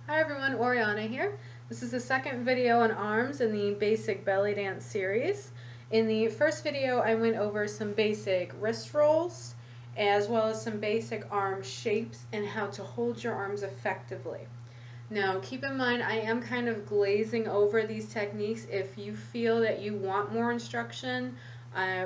Hi everyone, Oriana here. This is the second video on arms in the basic belly dance series. In the first video I went over some basic wrist rolls as well as some basic arm shapes and how to hold your arms effectively. Now keep in mind I am kind of glazing over these techniques. If you feel that you want more instruction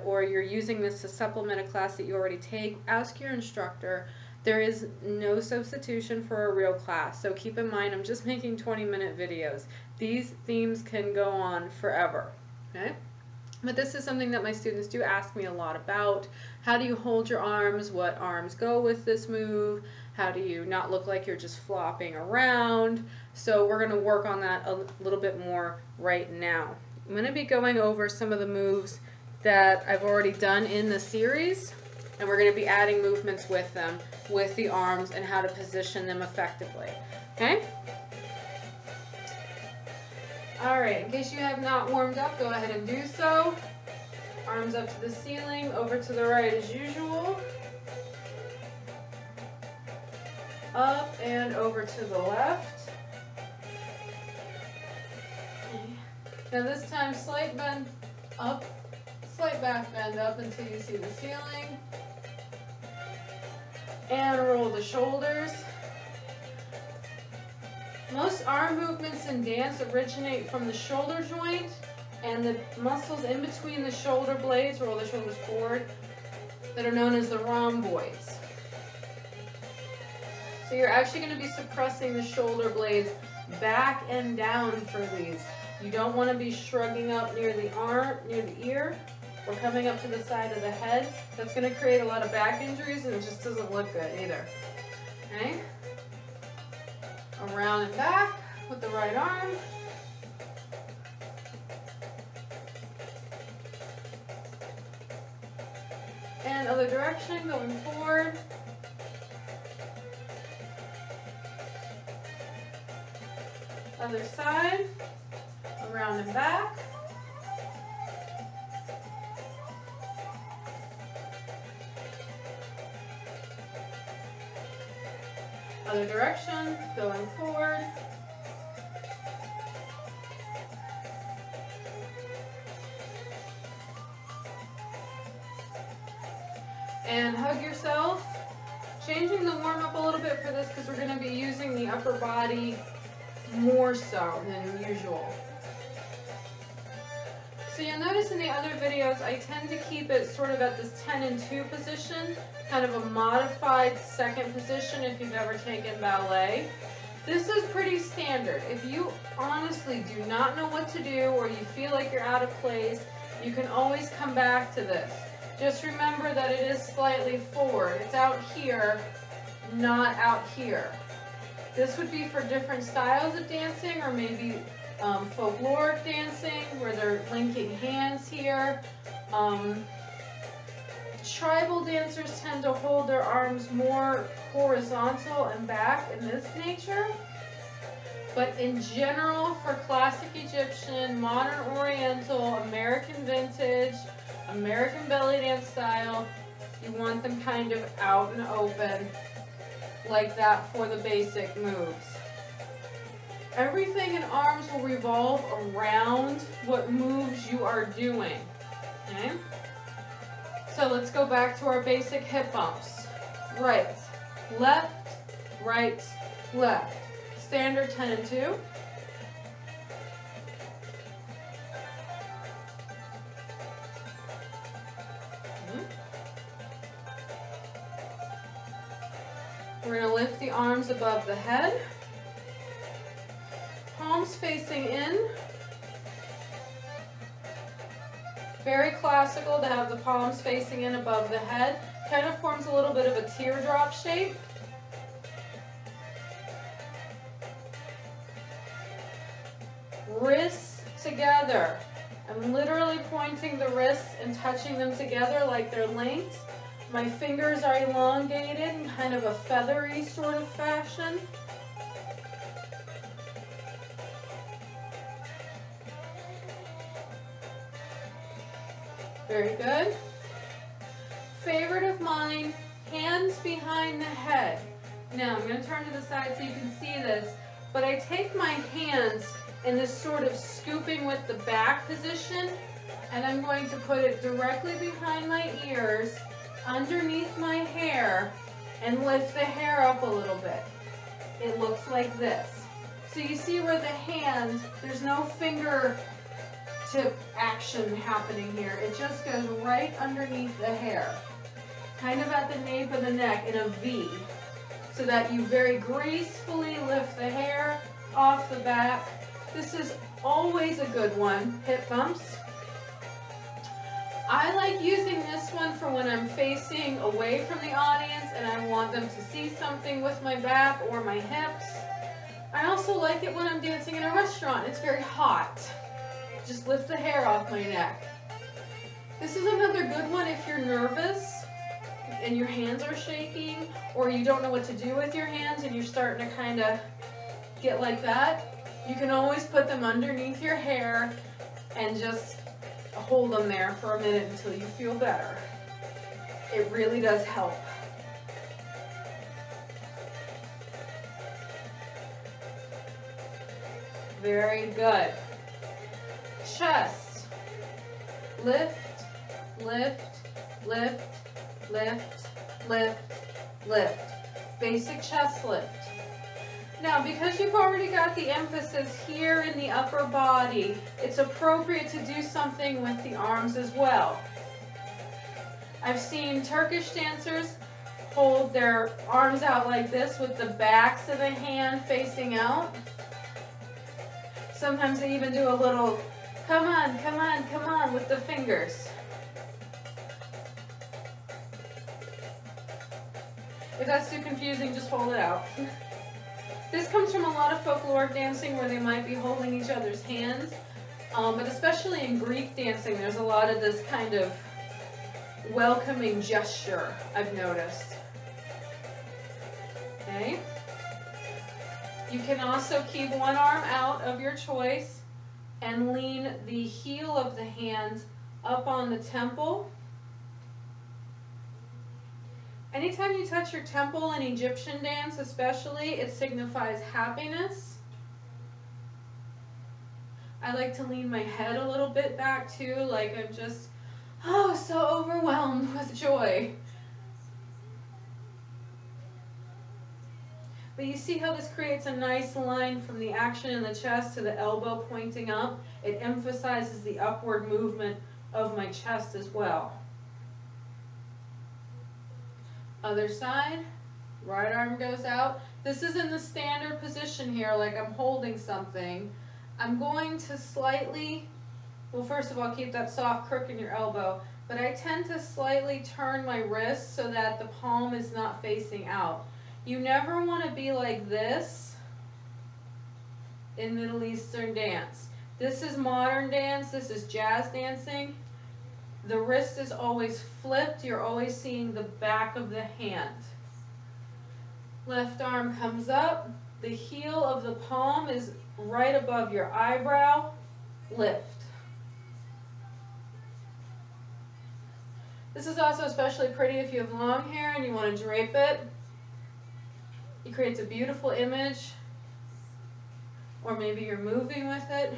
or you're using this to supplement a class that you already take, ask your instructor. There is no substitution for a real class, so keep in mind I'm just making 20-minute videos. These themes can go on forever, okay? But this is something that my students do ask me a lot about. How do you hold your arms? What arms go with this move? How do you not look like you're just flopping around? So we're going to work on that a little bit more right now. I'm going to be going over some of the moves that I've already done in the series, and we're going to be adding movements with them, with the arms, and how to position them effectively. Okay? Alright, in case you have not warmed up, go ahead and do so. Arms up to the ceiling, over to the right as usual. Up and over to the left. Now this time, slight bend up, slight back bend up until you see the ceiling. And roll the shoulders. Most arm movements in dance originate from the shoulder joint and the muscles in between the shoulder blades, roll the shoulders forward, that are known as the rhomboids. So you're actually going to be suppressing the shoulder blades back and down for these. You don't want to be shrugging up near the arm, near the ear, or coming up to the side of the head. That's going to create a lot of back injuries and it just doesn't look good either. Okay? Around and back with the right arm. And other direction, going forward. Other side, around and back. Other direction, going forward. And hug yourself. Changing the warm-up a little bit for this because we're going to be using the upper body more so than usual. So you'll notice in the other videos I tend to keep it sort of at this 10 and 2 position, kind of a modified second position if you've ever taken ballet. This is pretty standard. If you honestly do not know what to do or you feel like you're out of place, you can always come back to this. Just remember that it is slightly forward. It's out here, not out here. This would be for different styles of dancing or maybe folkloric dancing where they're linking hands here. Tribal dancers tend to hold their arms more horizontal and back in this nature. But in general, for classic Egyptian, modern Oriental, American vintage, American belly dance style, you want them kind of out and open like that for the basic moves. Everything in arms will revolve around what moves you are doing. Okay? So let's go back to our basic hip bumps. Right, left, right, left. Standard 10 and 2. We're going to lift the arms above the head. Palms facing in. Very classical to have the palms facing in above the head. Kind of forms a little bit of a teardrop shape. Wrists together. I'm literally pointing the wrists and touching them together like they're linked. My fingers are elongated in kind of a feathery sort of fashion. Very good. Favorite of mine, hands behind the head. Now I'm going to turn to the side so you can see this. but I take my hands in this sort of scooping with the back position, and I'm going to put it directly behind my ears, underneath my hair, and lift the hair up a little bit. It looks like this. So you see where the hand, there's no finger tip action happening here. It just goes right underneath the hair, kind of at the nape of the neck in a V, so that you very gracefully lift the hair off the back. This is always a good one, hip bumps. I like using this one for when I'm facing away from the audience and I want them to see something with my back or my hips. I also like it when I'm dancing in a restaurant. It's very hot. Just lift the hair off my neck. This is another good one if you're nervous and your hands are shaking, or you don't know what to do with your hands and you're starting to kind of get like that. You can always put them underneath your hair and just hold them there for a minute until you feel better. It really does help. Very good. Chest. Lift, lift, lift, lift, lift, lift. Basic chest lift. Now, because you've already got the emphasis here in the upper body, it's appropriate to do something with the arms as well. I've seen Turkish dancers hold their arms out like this with the backs of the hand facing out. Sometimes they even do a little, come on, come on, come on, with the fingers. If that's too confusing, just hold it out. This comes from a lot of folkloric dancing where they might be holding each other's hands, but especially in Greek dancing, there's a lot of this kind of welcoming gesture, I've noticed. Okay. You can also keep one arm out of your choice and lean the heel of the hand up on the temple. Anytime you touch your temple in Egyptian dance especially, it signifies happiness. I like to lean my head a little bit back too, like I'm just, oh, so overwhelmed with joy. But you see how this creates a nice line from the action in the chest to the elbow pointing up? It emphasizes the upward movement of my chest as well. Other side, right arm goes out. This is in the standard position here, like I'm holding something. I'm going to slightly, well, first of all, keep that soft crook in your elbow, but I tend to slightly turn my wrist so that the palm is not facing out. You never want to be like this in Middle Eastern dance. This is modern dance, this is jazz dancing. The wrist is always flipped. You're always seeing the back of the hand. Left arm comes up. The heel of the palm is right above your eyebrow. Lift. This is also especially pretty if you have long hair and you want to drape it. It creates a beautiful image. Or maybe you're moving with it.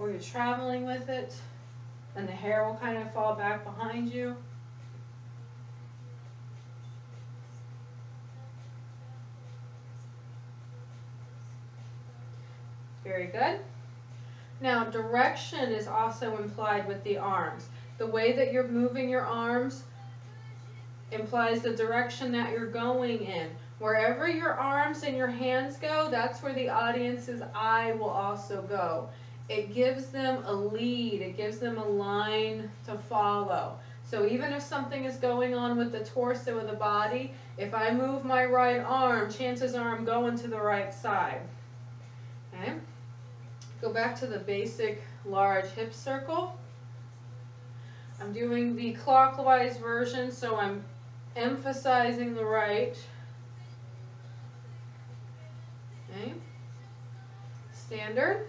Or you're traveling with it, and the hair will kind of fall back behind you. Very good. Now, direction is also implied with the arms. The way that you're moving your arms implies the direction that you're going in. Wherever your arms and your hands go, that's where the audience's eye will also go. It gives them a lead, it gives them a line to follow. So even if something is going on with the torso of the body, if I move my right arm, chances are I'm going to the right side. Okay? Go back to the basic large hip circle. I'm doing the clockwise version, so I'm emphasizing the right. Okay? Standard.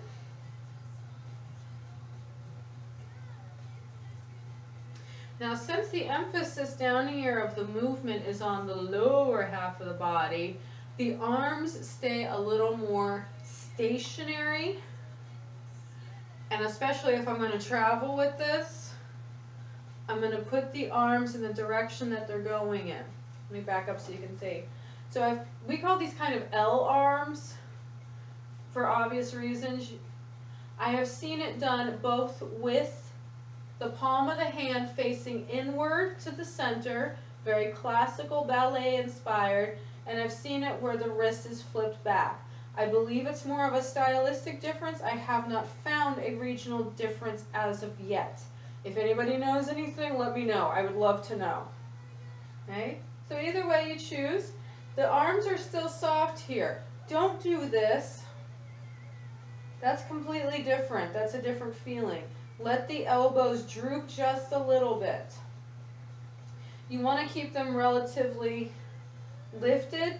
Now, since the emphasis down here of the movement is on the lower half of the body, the arms stay a little more stationary. And especially if I'm going to travel with this, I'm going to put the arms in the direction that they're going in. Let me back up so you can see. So we call these kind of L arms for obvious reasons. I have seen it done both with the palm of the hand facing inward to the center, very classical ballet inspired, and I've seen it where the wrist is flipped back. I believe it's more of a stylistic difference. I have not found a regional difference as of yet. If anybody knows anything, let me know. I would love to know. Okay? So either way you choose, the arms are still soft here. Don't do this. That's completely different. That's a different feeling. Let the elbows droop just a little bit. You want to keep them relatively lifted.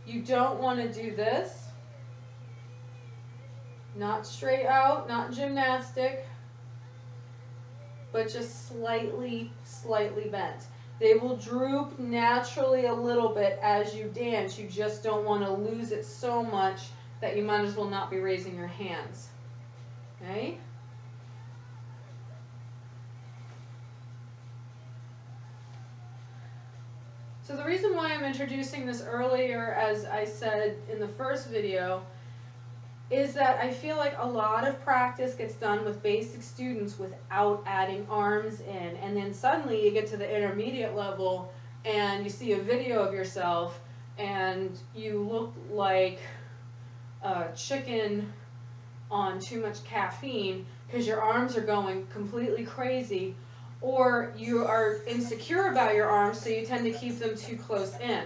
You don't want to do this. Not straight out, not gymnastic, but just slightly bent. They will droop naturally a little bit as you dance. You just don't want to lose it so much that you might as well not be raising your hands. Okay? So the reason why I'm introducing this earlier, as I said in the first video, is that I feel like a lot of practice gets done with basic students without adding arms in. And then suddenly you get to the intermediate level and you see a video of yourself and you look like a chicken on too much caffeine because your arms are going completely crazy, or you are insecure about your arms, so you tend to keep them too close in.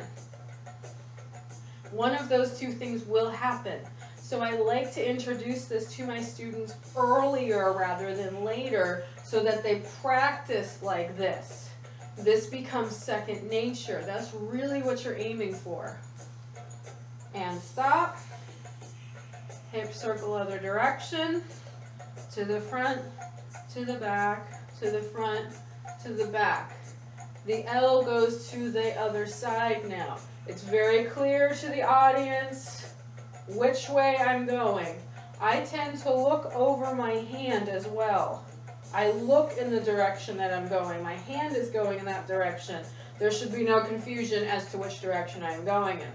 One of those two things will happen. So I like to introduce this to my students earlier rather than later so that they practice like this. This becomes second nature. That's really what you're aiming for. And stop. Hip circle other direction. To the front, to the back, to the front, to the back. The L goes to the other side now. It's very clear to the audience which way I'm going. I tend to look over my hand as well. I look in the direction that I'm going. My hand is going in that direction. There should be no confusion as to which direction I'm going in.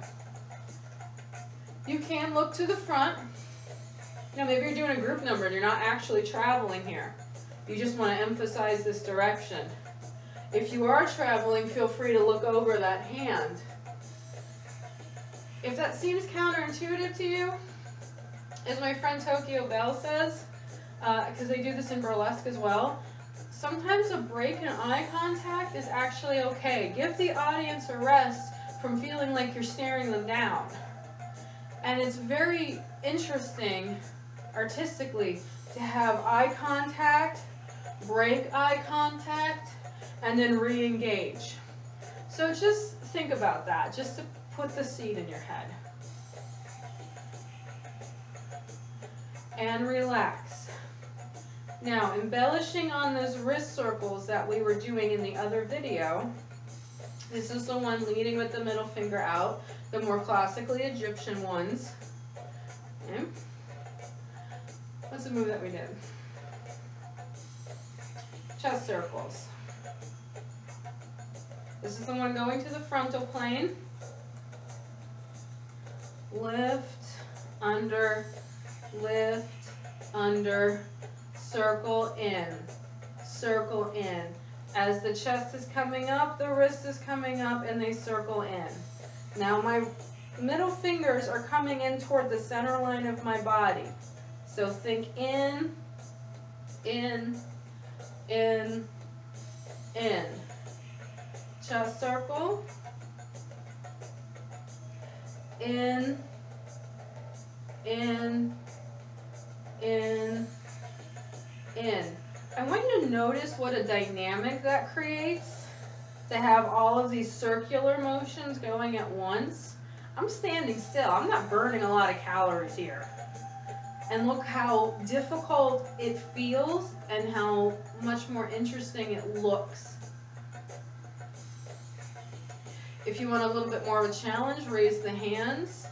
You can look to the front. Now maybe you're doing a group number and you're not actually traveling here. You just want to emphasize this direction. If you are traveling, feel free to look over that hand. If that seems counterintuitive to you, as my friend Tokyo Bell says, because they do this in burlesque as well, sometimes a break in eye contact is actually okay. Give the audience a rest from feeling like you're staring them down. And it's very interesting, artistically, to have eye contact, break eye contact, and then re-engage. So just think about that, just to put the seed in your head. And relax. Now, embellishing on those wrist circles that we were doing in the other video, this is the one leading with the middle finger out, the more classically Egyptian ones. Okay. What's the move that we did? Chest circles. This is the one going to the frontal plane. Lift, under, circle in, circle in. As the chest is coming up, the wrist is coming up, and they circle in. Now my middle fingers are coming in toward the center line of my body. So think in, in, in, in. Chest circle. In, in, in, in. I want you to notice what a dynamic that creates to have all of these circular motions going at once. I'm standing still. I'm not burning a lot of calories here. And look how difficult it feels and how much more interesting it looks. If you want a little bit more of a challenge, raise the hands.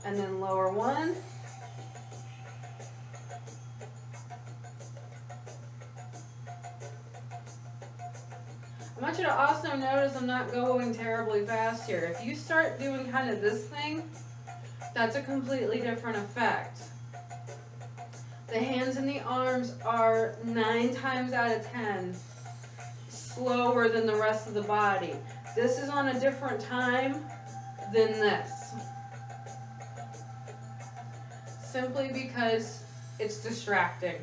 And then lower one. I want you to also notice I'm not going terribly fast here. If you start doing kind of this thing, that's a completely different effect. The hands and the arms are 9 times out of 10 slower than the rest of the body. This is on a different time than this. Simply because it's distracting.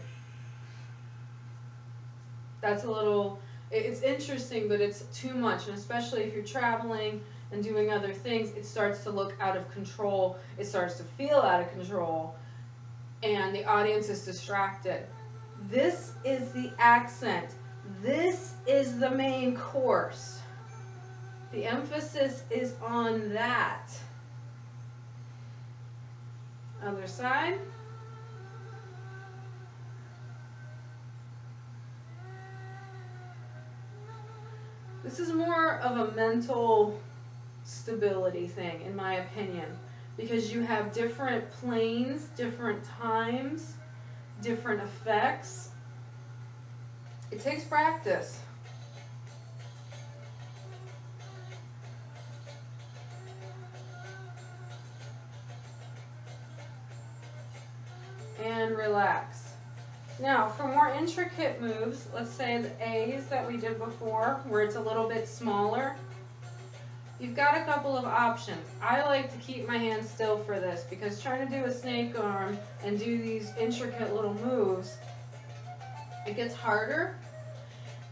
That's a little, it's interesting, but it's too much, and especially if you're traveling and doing other things, it starts to look out of control. It starts to feel out of control, and the audience is distracted. This is the accent. This is the main course. The emphasis is on that. Other side. This is more of a mental stability thing, in my opinion, because you have different planes, different times, different effects. It takes practice. And relax. Now, for more intricate moves, let's say the A's that we did before, where it's a little bit smaller, you've got a couple of options. I like to keep my hands still for this, because trying to do a snake arm and do these intricate little moves, it gets harder,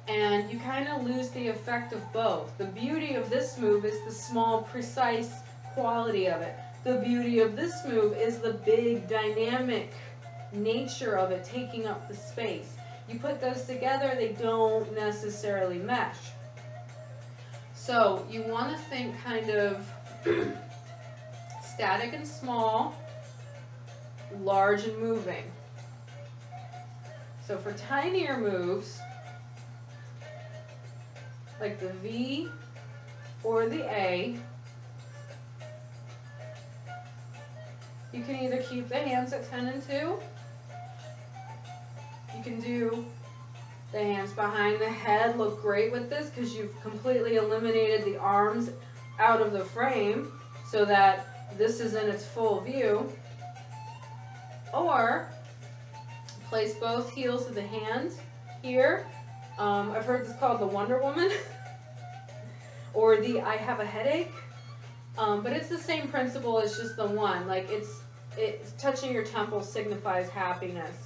and you kind of lose the effect of both. The beauty of this move is the small, precise quality of it. The beauty of this move is the big, dynamic nature of it, taking up the space. You put those together, they don't necessarily mesh. So you want to think kind of static and small, large and moving. So for tinier moves, like the V or the A, you can either keep the hands at 10 and 2. You can do the hands behind the head, look great with this because you've completely eliminated the arms out of the frame so that this is in its full view. Or place both heels of the hands here. I've heard this called the Wonder Woman or the I have a headache. But it's the same principle as just the one. Like it's touching your temple signifies happiness.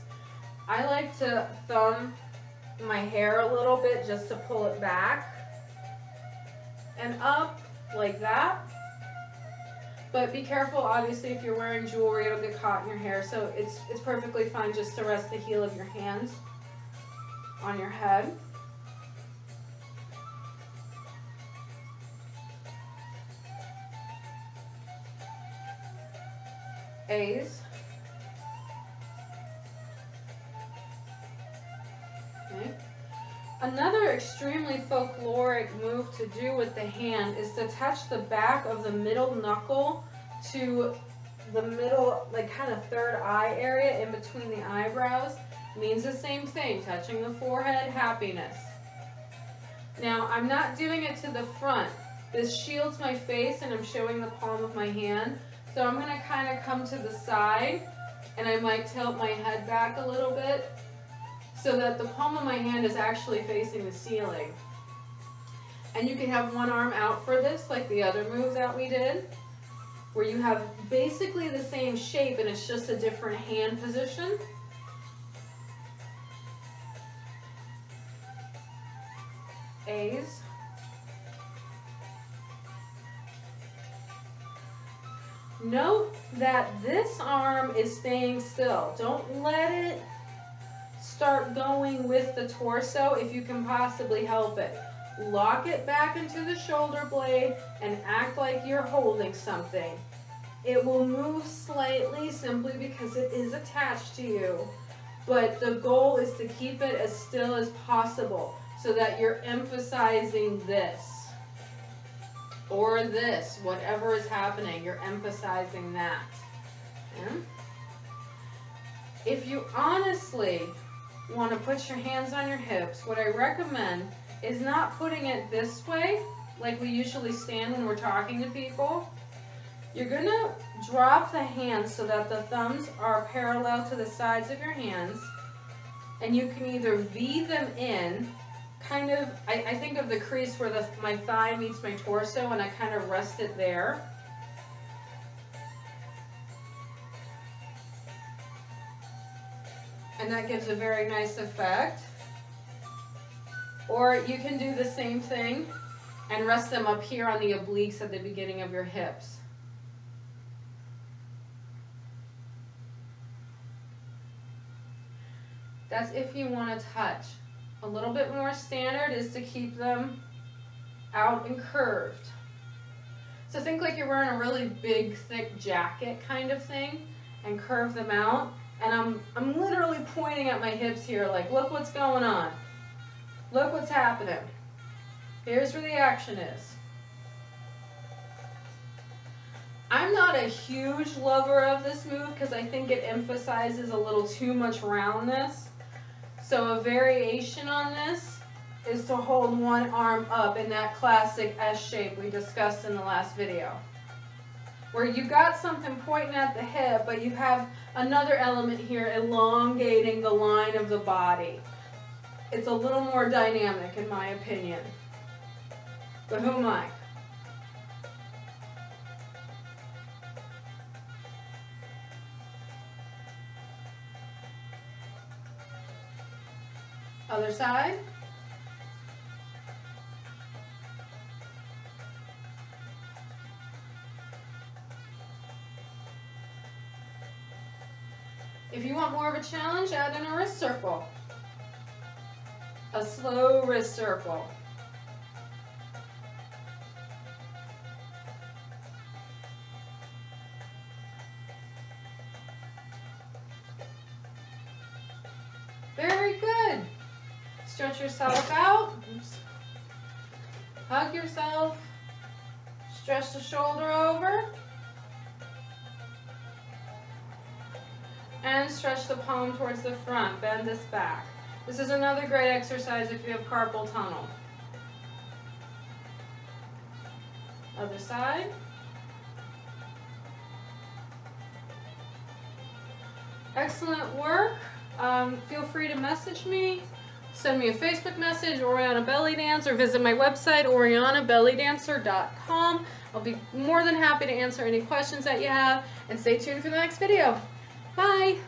I like to thumb my hair a little bit just to pull it back and up like that. But be careful, obviously, if you're wearing jewelry, it'll get caught in your hair. So it's perfectly fine just to rest the heel of your hands on your head. A's. Okay. Another extremely folkloric move to do with the hand is to touch the back of the middle knuckle to the middle, like kind of third eye area in between the eyebrows. Means the same thing, touching the forehead, happiness. Now, I'm not doing it to the front. This shields my face and I'm showing the palm of my hand. So I'm going to kind of come to the side and I might tilt my head back a little bit so that the palm of my hand is actually facing the ceiling. And you can have one arm out for this, like the other move that we did, where you have basically the same shape and it's just a different hand position. A's. Note that this arm is staying still. Don't let it start going with the torso if you can possibly help it. Lock it back into the shoulder blade and act like you're holding something. It will move slightly simply because it is attached to you, but the goal is to keep it as still as possible so that you're emphasizing this or this, whatever is happening, you're emphasizing that. Okay? If you honestly want to put your hands on your hips, what I recommend is not putting it this way like we usually stand when we're talking to people. You're going to drop the hands so that the thumbs are parallel to the sides of your hands, and you can either V them in, kind of, I think of the crease where my thigh meets my torso, and I kind of rest it there. And that gives a very nice effect. Or you can do the same thing and rest them up here on the obliques at the beginning of your hips. That's if you want to touch. A little bit more standard is to keep them out and curved. So think like you're wearing a really big, thick jacket kind of thing, and curve them out. And I'm literally pointing at my hips here, like, look what's going on. Look what's happening. Here's where the action is. I'm not a huge lover of this move because I think it emphasizes a little too much roundness. So a variation on this is to hold one arm up in that classic S shape we discussed in the last video, where you got something pointing at the hip, but you have another element here elongating the line of the body. It's a little more dynamic in my opinion. But who am I? Other side. If you want more of a challenge, add in a wrist circle. A slow wrist circle. Very good. Stretch yourself out. Oops. Hug yourself. Stretch the shoulder over. And stretch the palm towards the front. Bend this back. This is another great exercise if you have carpal tunnel. Other side. Excellent work. Feel free to message me. Send me a Facebook message, Oriana Bellydance, or visit my website, orianabellydancer.com. I'll be more than happy to answer any questions that you have, and stay tuned for the next video. Bye!